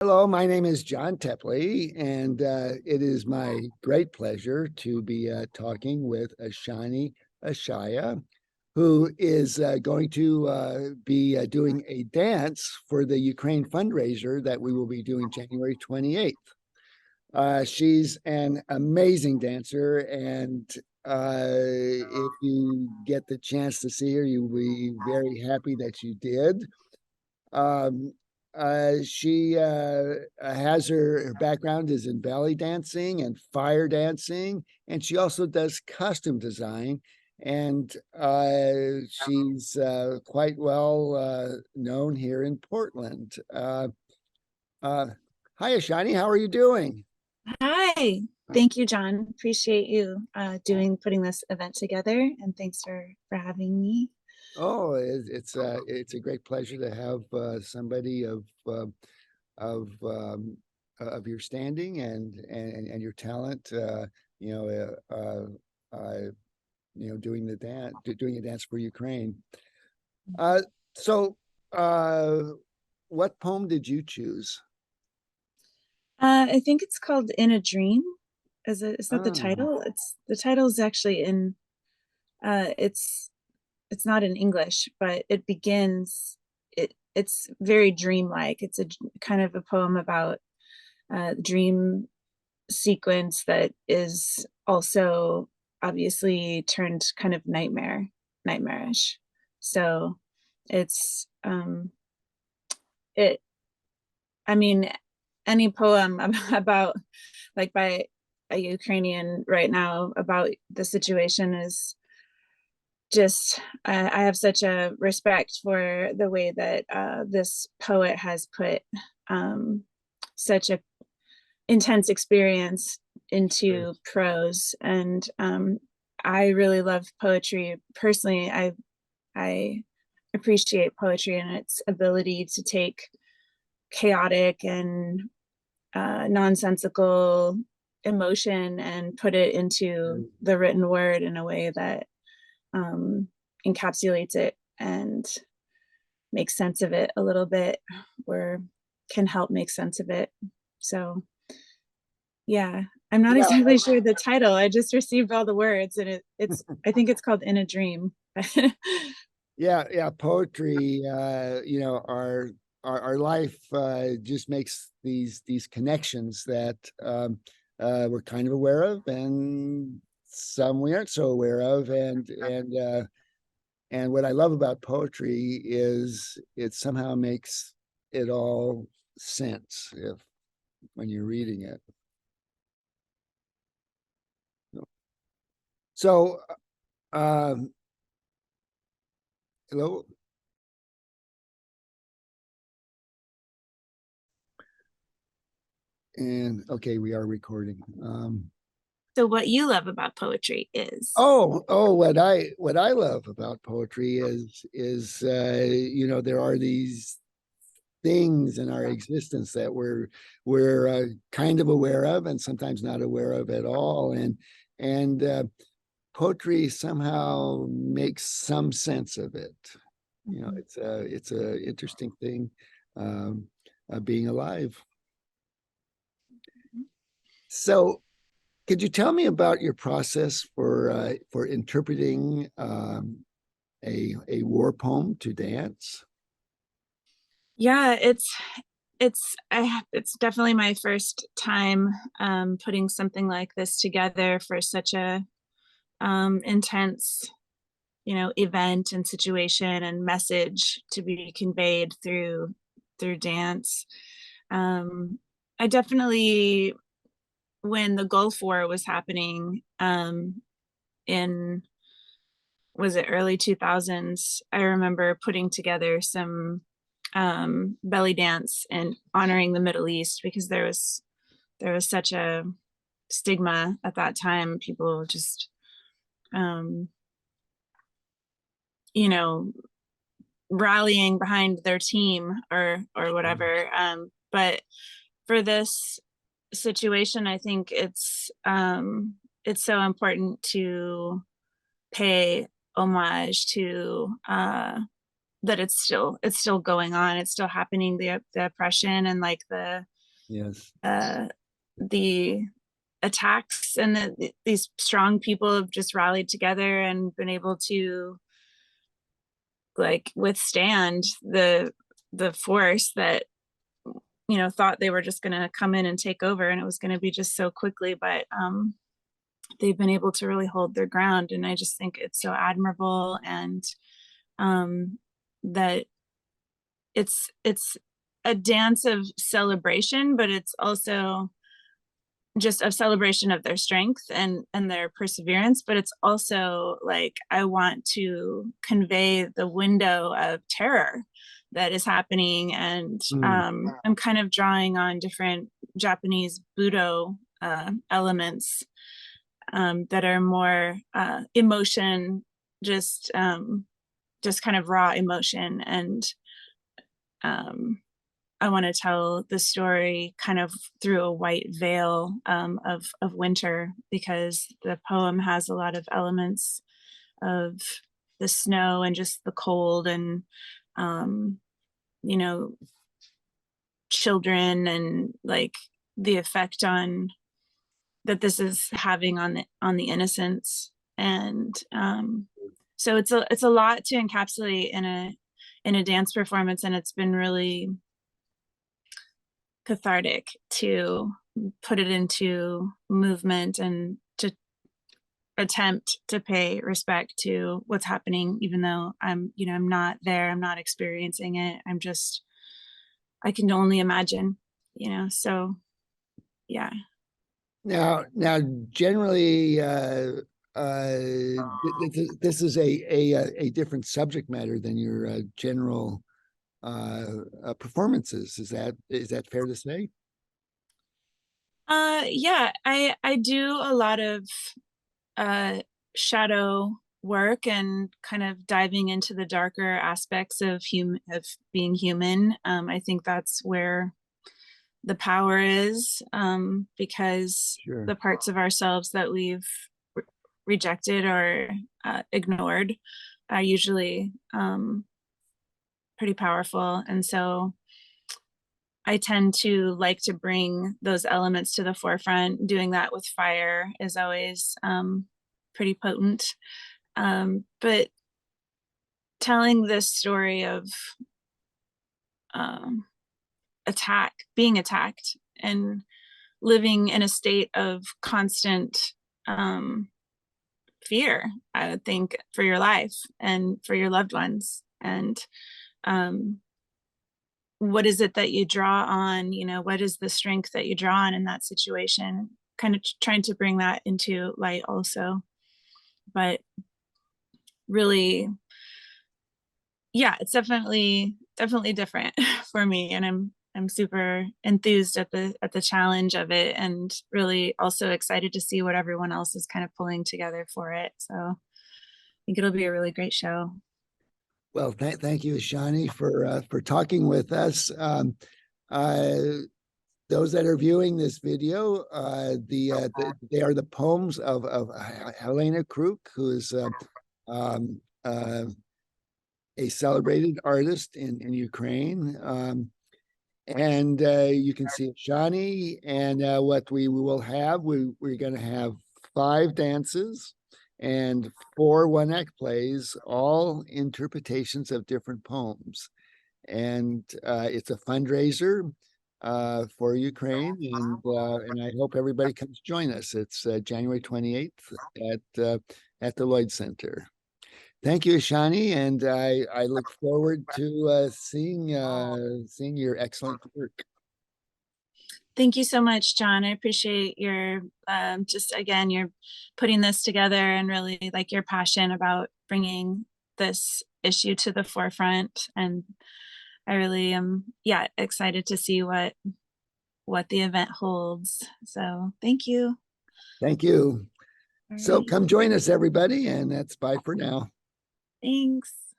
Hello, my name is John Tepley, and it is my great pleasure to be talking with Ishani Ishaya, who is going to be doing a dance for the Ukraine fundraiser that we will be doing January 28th. She's an amazing dancer, and if you get the chance to see her, you will be very happy that you did. Um, she has her background is in belly dancing and fire dancing, and she also does costume design. And she's quite well known here in Portland. Uh, Hi, Ashani. How are you doing? Hi, thank you, John. Appreciate you putting this event together, and thanks for having me. Oh, it's a great pleasure to have somebody of of your standing and your talent. You know, doing the dance, doing a dance for Ukraine. Uh, so, uh, what poem did you choose? I think it's called "In a Dream." Is that the Ah, title? The title is actually in. It's not in English, but it begins. It's very dreamlike. It's a kind of a poem about dream sequence that is also obviously turned kind of nightmarish. So it's it I mean, any poem about like by a Ukrainian right now about the situation is just I have such a respect for the way that this poet has put such a intense experience great. into prose. And I really love poetry personally. I appreciate poetry and its ability to take chaotic and nonsensical emotion and put it into the written word in a way that um, encapsulates it and makes sense of it a little bit, or can help make sense of it. So yeah, I'm not Yeah, exactly sure the title. I just received all the words, and it's I think it's called "In a Dream." yeah. Poetry, our life just makes these connections that we're kind of aware of, and some we aren't so aware of, and what I love about poetry is it somehow makes it all sense if when you're reading it. So, um, hello, and okay, we are recording. So, what you love about poetry is? What I love about poetry is there are these things in our existence that we're kind of aware of and sometimes not aware of at all, and poetry somehow makes some sense of it. Mhm. It's a interesting thing, being alive. So, could you tell me about your process for interpreting a war poem to dance? Yeah, it's definitely my first time putting something like this together for such a intense, event and situation and message to be conveyed through dance. Um, I definitely, when the Gulf War was happening, in was it early 2000s, I remember putting together some belly dance and honoring the Middle East, because there was such a stigma at that time. People just um, you know rallying behind their team or whatever. But for this situation, I think it's so important to pay homage to that it's still going on. It's still happening. The oppression and like Yes. The attacks, and these strong people have just rallied together and been able to like withstand the force that thought they were just going to come in and take over, and it was going to be just so quickly, but they've been able to really hold their ground, and I just think it's so admirable, and that it's a dance of celebration, but it's also just a celebration of their strength and their perseverance. But it's also like, I want to convey the window of terror that is happening, and I'm kind of drawing on different Japanese Budo elements that are more emotion, just kind of raw emotion, and I want to tell the story kind of through a white veil of winter, because the poem has a lot of elements of the snow and just the cold, and children, and like the effect on that this is having on the innocence, and so it's a lot to encapsulate in a dance performance, and it's been really cathartic to put it into movement and to attempt to pay respect to what's happening, even though I'm not there, I'm not experiencing it, I can only imagine, so yeah. Now, generally, this is a different subject matter than your general performances. Is that fair to say? Yeah, I do a lot of shadow work and kind of diving into the darker aspects of being human. I think that's where the power is, because Sure. the parts of ourselves that we've rejected or ignored are usually pretty powerful, and so I tend to like to bring those elements to the forefront. Doing that with fire is always pretty potent. But telling this story of being attacked, and living in a state of constant fear, I would think, for your life and for your loved ones. And what is it that you draw on? What is the strength that you draw on in that situation? Kind of trying to bring that into light also. But really, yeah, it's definitely different for me, and I'm super enthused at the challenge of it, and really also excited to see what everyone else is kind of pulling together for it. So I think it'll be a really great show. Well, thank you, Ishani, for talking with us. Those that are viewing this video, they are the poems of Helena Kruk, who is a celebrated artist in Ukraine. And you can see Ishani, and what we will have, we're going to have 5 dances and 4 one-act plays, all interpretations of different poems. And it's a fundraiser for Ukraine, and I hope everybody comes join us. It's January 28th at the Lloyd Center. Thank you, Ishani, and I look forward to seeing your excellent work. Thank you so much, John. I appreciate your just again, you're putting this together, and really like your passion about bringing this issue to the forefront. And I really am, excited to see what the event holds. So thank you. Thank you. All So right. come join us, everybody, and that's bye for now. Thanks.